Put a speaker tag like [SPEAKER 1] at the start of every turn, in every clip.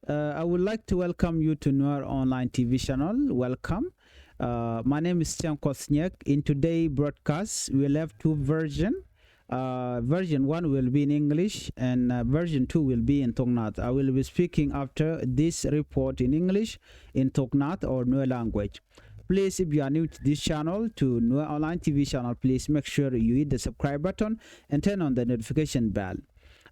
[SPEAKER 1] I would like to welcome you to Nuer Online TV channel. Welcome. My name is Tian Kosniak. In today's broadcast, we'll have two versions. Version 1 will be in English and version 2 will be in Toknat. I will be speaking after this report in English, in Toknat or Nuer language. Please, if you are new to this channel, to Nuer Online TV channel, please make sure you hit the subscribe button and turn on the notification bell.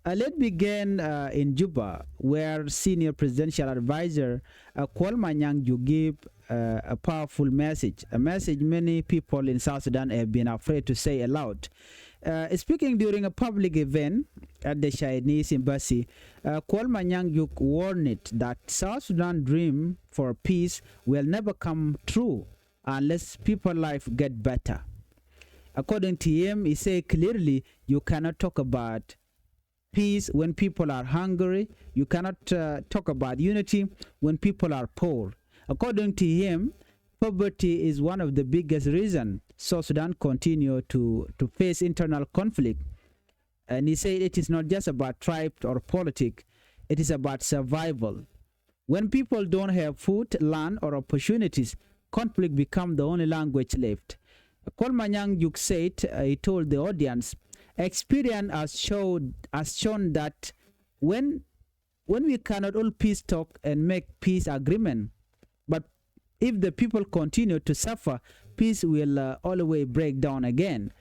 [SPEAKER 1] Let's begin in Juba, where senior presidential advisor Kuol Manyang give a powerful message, a message many people in South Sudan have been afraid to say aloud. Speaking during a public event at the Chinese embassy, Kuol Manyang warned that South Sudan dream for peace will never come true unless people's life get better. According to him, he said clearly, you cannot talk about peace when people are hungry. You cannot talk about unity when people are poor. According to him, poverty is one of the biggest reasons South Sudan continue to face internal conflict. And he said it is not just about tribe or politics, it is about survival. When people don't have food, land, or opportunities, conflict becomes the only language left. Kuol Manyang said, he told the audience, experience has shown that when we cannot all peace talk and make peace agreement, but if the people continue to suffer, peace will always break down again.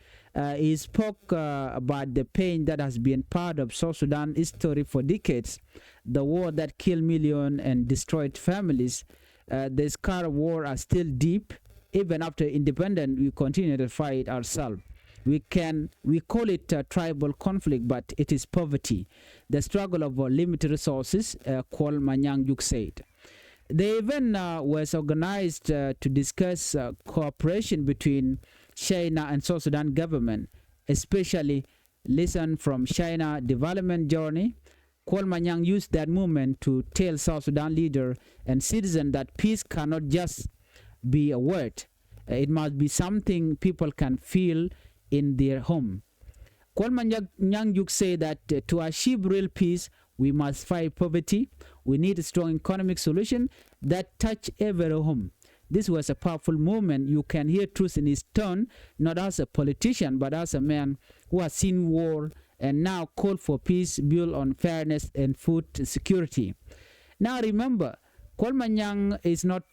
[SPEAKER 1] He spoke about the pain that has been part of South Sudan history for decades, the war that killed millions and destroyed families. The scar of war are still deep. Even after independence, we continue to fight ourselves. We call it a tribal conflict, but it is poverty, the struggle of limited resources, Kuol Manyang said. The event was organized to discuss cooperation between China and South Sudan government, especially listen from China development journey. Kuol Manyang used that movement to tell South Sudan leader and citizen that peace cannot just be a word. It must be something people can feel in their home. Kuol Manyang say that to achieve real peace, we must fight poverty. We need a strong economic solution that touch every home. This was a powerful movement. You can hear truth in his tone, not as a politician, but as a man who has seen war and now called for peace built on fairness and food security. Now remember, Kuol Manyang is not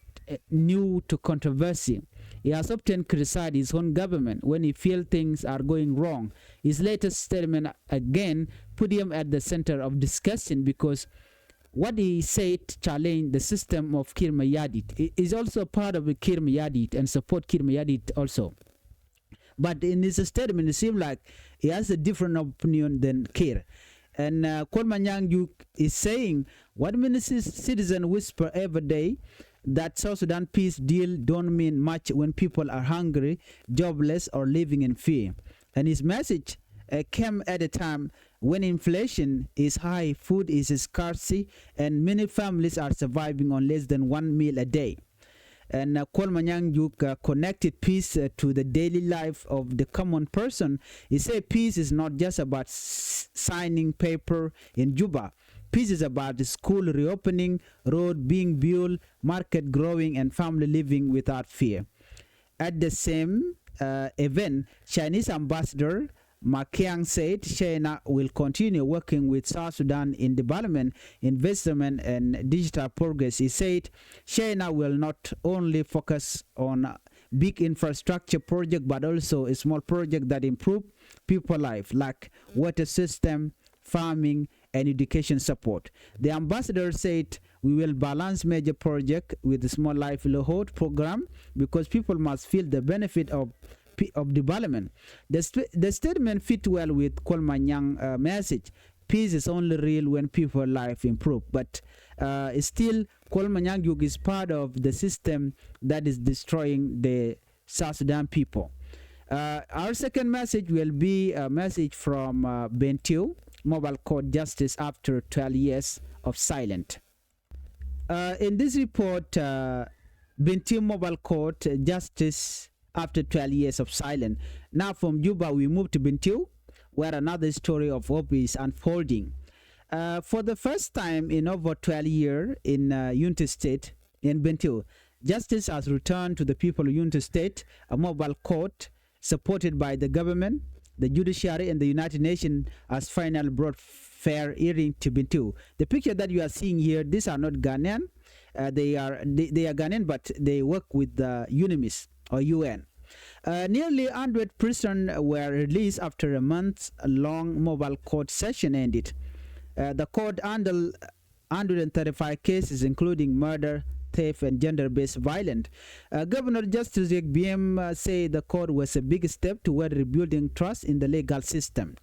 [SPEAKER 1] new to controversy. He has often criticized his own government when he feels things are going wrong. His latest statement again put him at the center of discussion because what he said challenged the system of Kir Mayadit. He is also part of the Kir Mayadit and support Kir Mayadit also. But in his statement, it seems like he has a different opinion than Kir. And Kuol Manyang is saying what many citizens whisper every day, that South Sudan peace deal don't mean much when people are hungry, jobless, or living in fear. And his message came at a time when inflation is high, food is scarcity, and many families are surviving on less than one meal a day. And Kuol Manyang connected peace to the daily life of the common person. He said peace is not just about signing paper in Juba. Peace is about the school reopening, road being built, market growing, and family living without fear. At the same event, Chinese ambassador Manyang said China will continue working with South Sudan in development, investment, and digital progress. He said China will not only focus on big infrastructure project, but also a small project that improve people's life, like water system, farming, and education support. The ambassador said we will balance major project with the small livelihood program because people must feel the benefit of development. The statement fit well with Kuol Manyang message. Peace is only real when people's life improve. But still, Kuol Manyang is part of the system that is destroying the South Sudan people. Our second message will be a message from Bentiu, Mobile Court Justice after 12 years of silence. In this report, Bentiu Mobile Court Justice after 12 years of silence. Now from Juba, we move to Bentiu, where another story of hope is unfolding. For the first time in over 12 years in Unity State, in Bentiu, justice has returned to the people of Unity State. A mobile court supported by the government, the judiciary, and the United Nations has finally brought fair hearing to Bentiu. The picture that you are seeing here, these are not Ghanaian. They are Ghanaian, but they work with the UNIMIS or UN. Nearly 100 prisoners were released after a month-long mobile court session ended. The court handled 135 cases, including murder, theft, and gender-based violence. Governor Justice Riek BM said the court was a big step toward rebuilding trust in the legal system.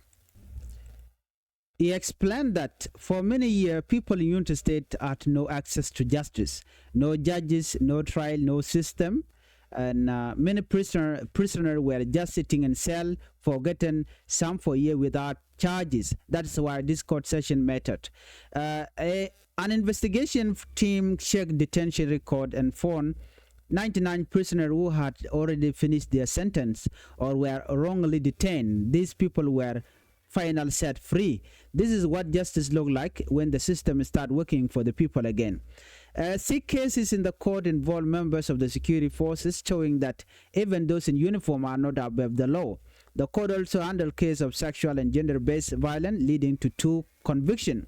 [SPEAKER 1] He explained that for many years, people in Unity State had no access to justice, no judges, no trial, no system, and many prisoners were just sitting in cell, forgotten, some for years without charges. That's why this court session mattered. An investigation team checked detention record and found 99 prisoners who had already finished their sentence or were wrongly detained. These people were finally set free. This is what justice looks like when the system starts working for the people again. 6 cases in the court involve members of the security forces, showing that even those in uniform are not above the law. The court also handled cases of sexual and gender-based violence, leading to 2 convictions.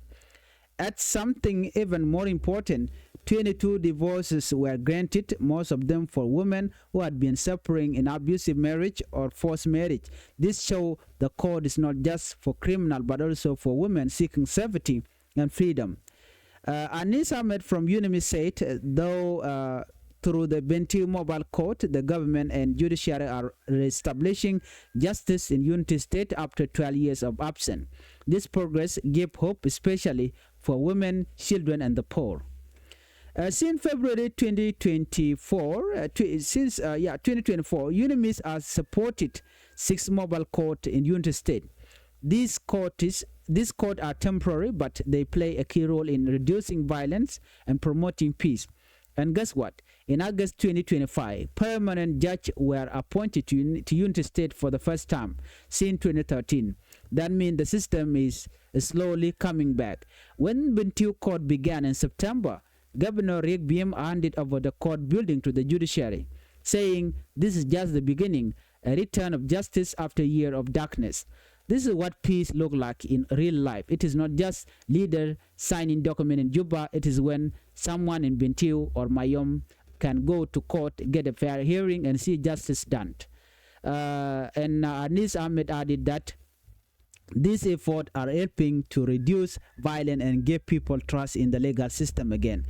[SPEAKER 1] At something even more important, 22 divorces were granted, most of them for women who had been suffering in abusive marriage or forced marriage. This shows the court is not just for criminals but also for women seeking safety and freedom. Anis Ahmed from UNIMIS said, though through the Bentiu mobile court, the government and judiciary are reestablishing justice in Unity State after 12 years of absence. This progress gave hope, especially for women, children, and the poor. Since February 2024, UNIMIS has supported 6 mobile courts in Unity State. These courts are temporary, but they play a key role in reducing violence and promoting peace. And guess what? In August 2025, permanent judges were appointed to Unity State for the first time since 2013. That means the system is slowly coming back. When Bentiu court began in September, Governor Riek BM handed over the court building to the judiciary, saying this is just the beginning, a return of justice after a year of darkness. This is what peace looks like in real life. It is not just leader signing document in Juba. It is when someone in Bentiu or Manyang can go to court, get a fair hearing, and see justice done. Anis Ahmed added that these efforts are helping to reduce violence and give people trust in the legal system again.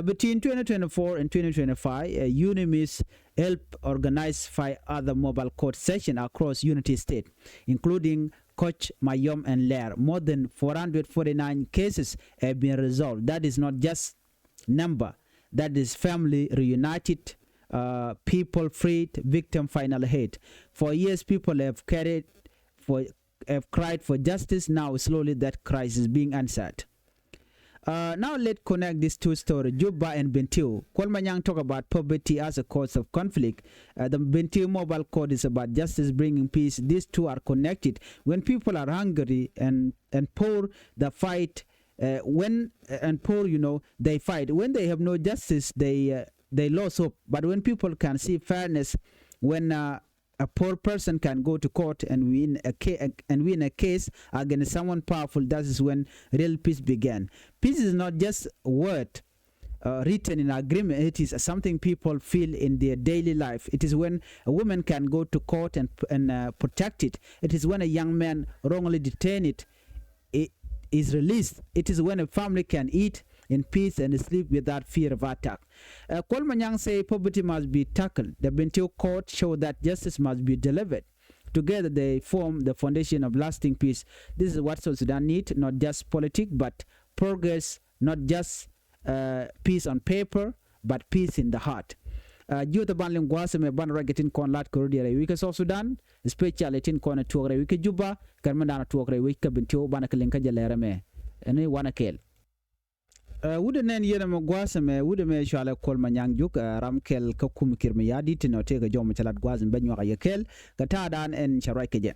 [SPEAKER 1] Between 2024 and 2025, UNIMIS helped organize 5 other mobile court sessions across Unity State, including Koch, Mayom, and Lair. More than 449 cases have been resolved. That is not just number. That is family reunited, people freed, victim final hate. For years, people have cried for justice. Now, slowly, that cry is being answered. Now, let's connect these 2 stories, Juba and Bentiu. Kuol Manyang talk about poverty as a cause of conflict. The Bentiu mobile court is about justice bringing peace. These 2 are connected. When people are hungry and poor, the fight. Poor, they fight. When they have no justice, they lose hope. But when people can see fairness, when a poor person can go to court and win a case against someone powerful, that is when real peace began. Peace is not just a word written in agreement. It is something people feel in their daily life. It is when a woman can go to court and protect it. It is when a young man wrongly detained is released. It is when a family can eat in peace and sleep without fear of attack. Kuol Manyang say poverty must be tackled. The Bentiu court showed that justice must be delivered. Together they form the foundation of lasting peace. This is what South Sudan needs, not just politics, but progress, not just peace on paper, but peace in the heart. Juta banling gwasa me ban ragetin kon lat ko dire wika South Sudan, especially tin kon tuogre wika Juba, karmandana tuogre wika Bentiu bana kelenka jalera me. Ene wana kel. Wude nen yena mo gwasa me wude me shala Kuol Manyang juk ramkel ka kum kirmi yadi tino tega jom chalat gwazin banyo ga yekel ka tadan en charai keje.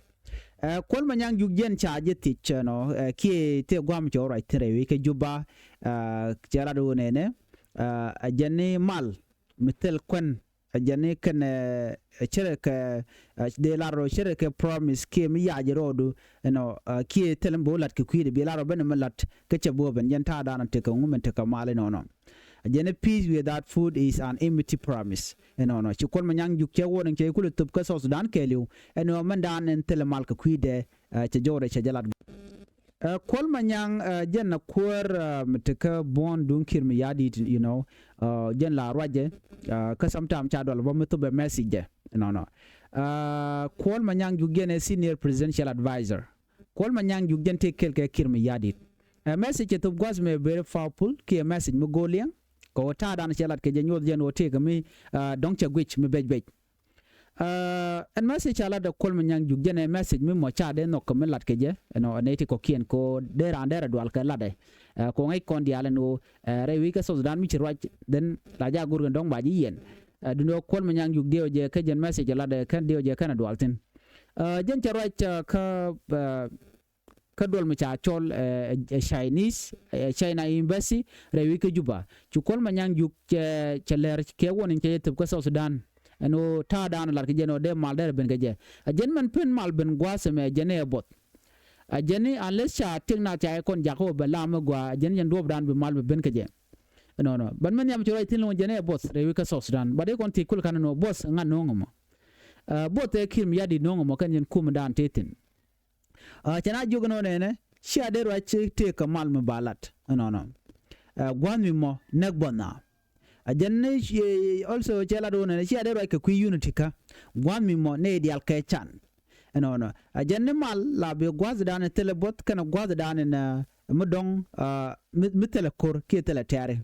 [SPEAKER 1] Kuol Manyang Yugen charge teacher no ki te gwam cho right tere wi ke Juba jara do nene a jeni mal mitel kwen a jeni ken chere ke de la ro chere ke promise ki mi ya jero do no ki telem bolat ki kwide bi la ro ben malat ke che bo ben yen ta dana te ko ngumen te ka male no Ajene peace without food is an empty promise. No, Chikol Manyang Yuke warning Chekul to Kasos Dan Kelu, and no Mandan and Telemalka Quide, Chajore Chajalad. Kol Manyang Jen a queer Meteka born Dunkir Miyadi, Jen La Raje, cause sometimes Chadwell vomit a message. No. Kol Manyang Yugen a senior presidential advisor. Kol Manyang Yugen take Kelke Kirmiyadi. A message to Guasme very powerful, key a message Mugolian. Ko ta dan chelat ke jenyo jeno te mi dong cha gwich mi bej en message ala da kol Manyang juk jene message mi mo cha de no ko mi lat ke je no neti ko kien ko de randere dwal ke lade ko ngai kon diale no re wi ka so dan mi chirwa den la ja gur dong ba ji yen du no kol Manyang juk de je ke jen message ala de kan de je kan dwal tin jen chirwa ka dol mi cha chol Chinese China embassy rewi ke Juba Kol Manyang juk ler ke wonin ke teb ko South Sudan no ta dan lar ke jeno de mal der ben ke je jen man pen mal ben gwase me jene bot jene unless cha tingna cha kon jako be lam gwa jen dob dan be mal ben ke je no ban man yam choro tin lo jene bot rewi ke South Sudan ba de kon ti kul kan no boss nga no ngomo bot e kim yadi no ngomo kan jen kum dan tetin chana jugno nene shia de ro te ka mal me balat no gwan mi mo nagbona ajenne also chela do nene shia de ro ka ku unity ka gwan mi mo ne dial ke chan no ajenne mal la be gwaz dan telebot kana gwaz dan na mudong mi telekor ke tele tare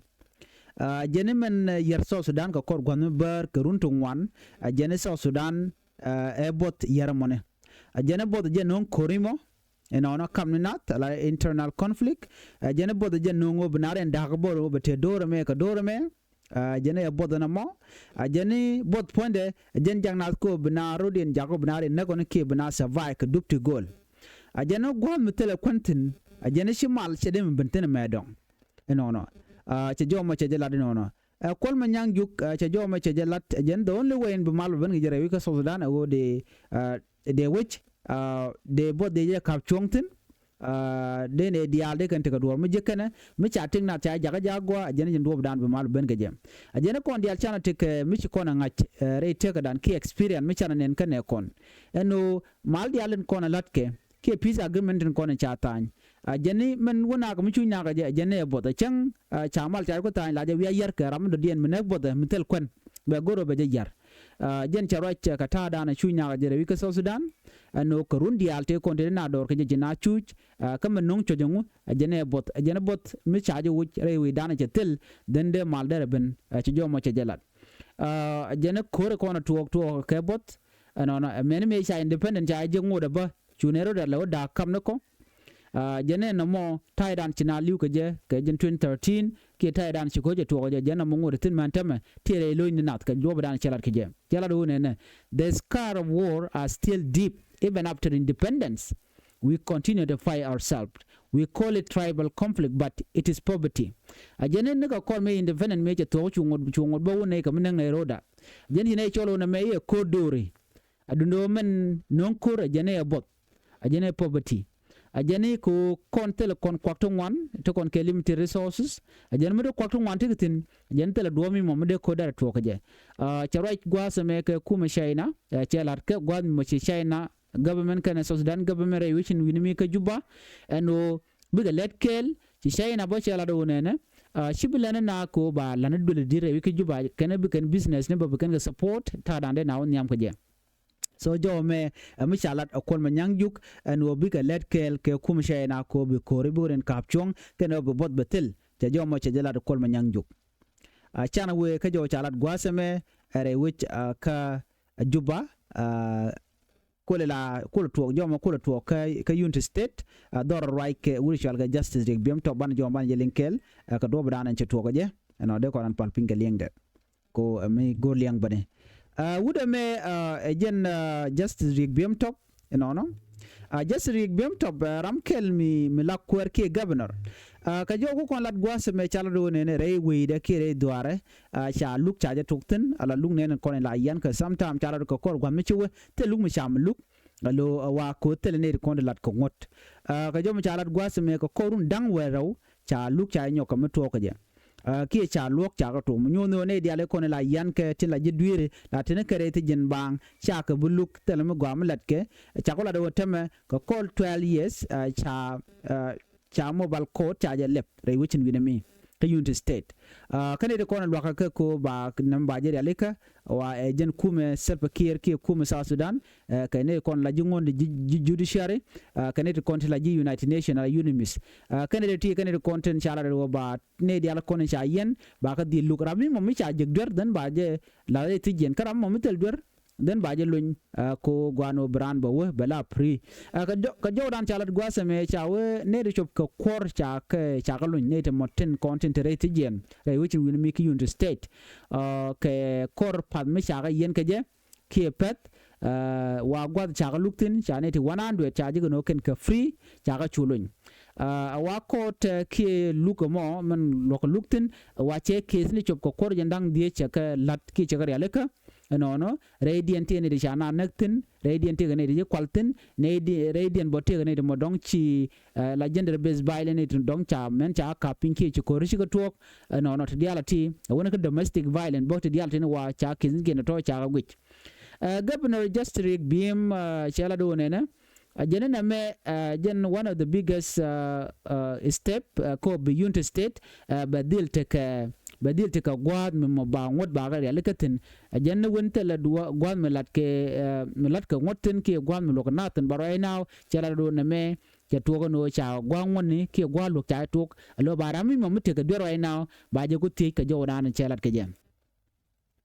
[SPEAKER 1] ajenne men yer so Sudan ka kor gwan ber ka runtu wan ajenne so Sudan e bot yer mone ajene bod je non korimo no kamnat la internal conflict ajene bod je no binare ndagbo bete dore me ka dore me ajene bod na mo ajene bod ponde jen jangnal ko binaro den jago binare ne gon ke bina savai ka dupti gol ajene go mitele kwantin ajene shimal chedem benten medon no che joma che jelad no Kol Manyang juk che joma che jelat ajen the only way in bimal ben gere wi ka Sudan go de which de bod de ka chongtin de ne dial de kan te ka do mu jekana mi chating na cha jaga jagwa ajene jen do dan bimal ben ge jem ajene kon dial chana te ke mi ci kona ngach re te ka dan ki experience mi chana nen kan ne kon eno mal dialen kona latke ke peace agreement kona cha tan ajene men wona ko mi chu nya ga ajene bod chang chamal cha ko tan la je wi yer ka ram do dien mi ne bod mi tel kon be goro be je jar jen charwach ka ta dana chunya ga jere wi ka Sudan no ko rundi alte ko de na dor ke jina chuch kam nong chojongu ajene bot mi chaje wu rewi dana je tel den de mal der ben ci jomo ci jelat ajene kore ko na tuok ke bot no men me cha independent cha je ngoda ba chunero da lo da kam nako jene no mo taidan china liu ke je ke jen 2013 ke taidan ci ko je to je jena mo ngode tin man tame tire lo ni nat ka job dan chelat ke je jela do ne the scar of war are still deep even after independence. We continue to fight ourselves. We call it tribal conflict, but it is poverty. Ajene nega call me independent me to chungod bo ne ka menang ne roda. Jen hine cholo na me ye kodori. Adundo men non kur ajene abot. Ajene poverty. Ajene ko kon tele kon kwaktung wan to kon ke limited resources. Ajene me do kwaktung wan tikitin. Ajene tele duomi mo me de kodara to kaje. Charai gwa se me ke kuma China. Chelat ke gwa mo China. Government kan Sudan government re wichin winimi ka Juba eno biga let kel ci China bo ci ala do nene shibilana na ko ba lana dul dire wi ka Juba kan bi kan business ne ba kan ga support ta dande na won yam ko je so jo me mi chalat akol Manyang juk eno biga let kel ke kum China ko bi ko riburen kapchong kan bo bot betel te jo mo ci jala akol Manyang juk chana we ka jo chalat gwaseme re wich ka Juba kula tuok joma kula tuok ka Unity State dor right ke wurishal ga justice rig biem to ban joma ban jelinkel ka do bran en tuok je no de ko ran pal pinga liengde ko mi go liang bane wuda me jen justice rig biem to no just rig bem top ramkel mi la kwer ke governor ka jogo kon lat gwas me chala do ne re wi de ke re duare cha luk cha ja tukten ala luk ne kon la yan ka sometime chala ko kor gwa mi chuwe te luk mi cham luk alo wa ko tele ne kon lat ko ngot ka jo mi chala gwas me ko korun dang weraw cha luk cha nyoka mi to ko je ki cha luok cha ko to nyu no ne dia le kon la yan ke tin la jidwire la tin kare ti jin bang cha ka buluk tele me gwa lat ke cha ko la do teme ko call 12 years cha mobile code cha je lep re wichin winami ka unity state kane de kon lwa ka ko ba nam ba je dia leka wa jen kume self care ki kume South Sudan kane kon la jingon de judiciary kane de kon la ji United Nations ala UNIMIS kane de ti kane de content cha la do ba ne dia la kon cha yen ba ka di luk rabmi mo mi cha je der dan ba je la ti jen karam mo mi tel der den baje luñ ko gwano brand ba we bela pri ka jodan chalat gwasa me chawe ne de chop ko kor cha ka luñ ne te moten content rate jen re which will make you into state ke kor pad me cha ga yen ke je ki pet wa gwad cha ga luktin cha ne te 100 cha je no ken ka free cha ga chuluñ wa ko te ki luko mo man lok luktin wa che kes ni chop ko kor jandang die cha ka lat ki cha ga yaleka no radiant ne de chana naktin radiant ne de kwaltin ne de radiant bote ne de modong chi la gender based violence ne dong cha men cha ka pinki chi ko rishi ko tok no to reality wona ka domestic violence bote reality ne wa cha kin gen to cha ga governor just rig bim chala do ne Jenna me jen one of the biggest step ko beyond state badil take gwad me ba ngot ba ga lekatin jenna wonte la gwad me lat ke ngotin ke gwad me loknatin baray now chala do na me ke to no cha gwang ni ke gwad lok cha tok lo barami mo mute ke do right now ba je ku ti ke jodan chala ke jem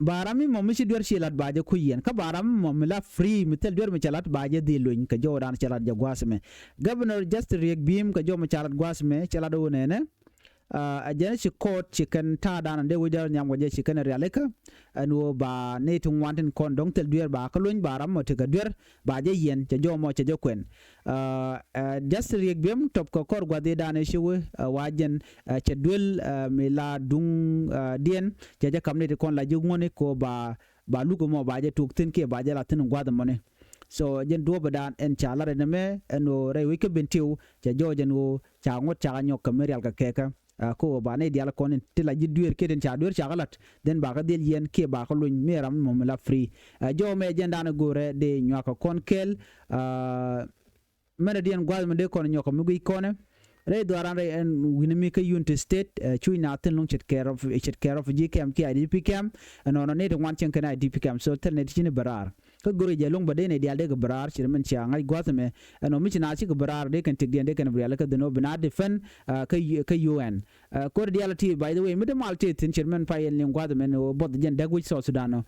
[SPEAKER 1] barami mo mi sidwer shilat baje ku yen ka baram mo mi la free mi tel dwer mi chalat baje di luñ ka jodan chalat ja gwasme governor just riek bim ka jo mi chalat gwasme chalat do nene a jene ci court ci kan ta dan de wujar nyam waje ci kan realeka anu ba ne tun wantin kon dong tel dwer ba ka luñ baram mo te ka dwer baje yen ca jo mo ca jo kwen just riek bim top ko kor gwade dane shiwe wajen ca dwel mi la dung dien ca ja kam ne kon la jugone ko ba lugo mo baje tuk tin ke baje la tin gwada mo ne so jen do badan en chala re me eno re wike bentiu ca jo jen wo ca ngot ca nyok kamerial ka keka ko ba ne dial kon tila jidwer keden cha dwer cha galat den ba ga del yen ke ba ko luñ meram mom la free jo me jendana gore de nyaka kon kel mena dien gwal me de kon nyoko mi kone re do aran re en winimi ka unity state chui na ten long chet care of gkm ki idp cam no ne de wan chen kana idp cam so tel ne chini barar ka gore je long ba de ne dial de barar chirmen cha ngai gwatme no mi china chi barar de kan tigdien de kan briala ka de no bina defen ka un ko reality by the way mi de malte tin chirmen pa yen ling gwatme no bod jen de gwi so sudano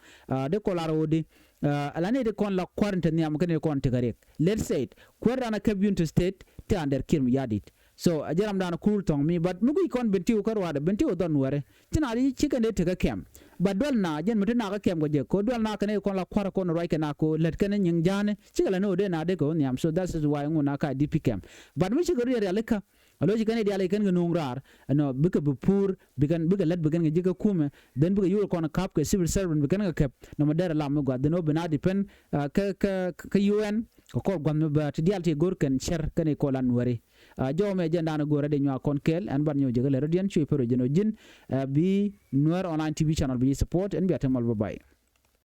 [SPEAKER 1] de kolaro di alane de kon la quarantine ni am kan kon tigarek let's say kwarana ka unity state te under kirm yadit so ajaram dana cool tong mi but mugi kon bentiu karwa da bentiu don ware tinari chicken de tega kem but dol na jen mutuna ka kem goje ko dol na kane kon la kwara kon right kana ko let kane nying jane chigala no de na de ko nyam so that is why nguna ka dp kem but mi chigori ya leka alo chikane dia leken nungrar no bika bupur bigan let bigan jiga kume then bika yul kon kap ke civil servant bigan ka kep no madara lam go de no bina depend ka un ko gwam ba ti dialti gor ken cher kane ko lan wari jo me jendana gore de nywa kon kel an ban nyo jegale radian chui pero jeno jin bi Nuer online tv channel bi support en bi atamal bye.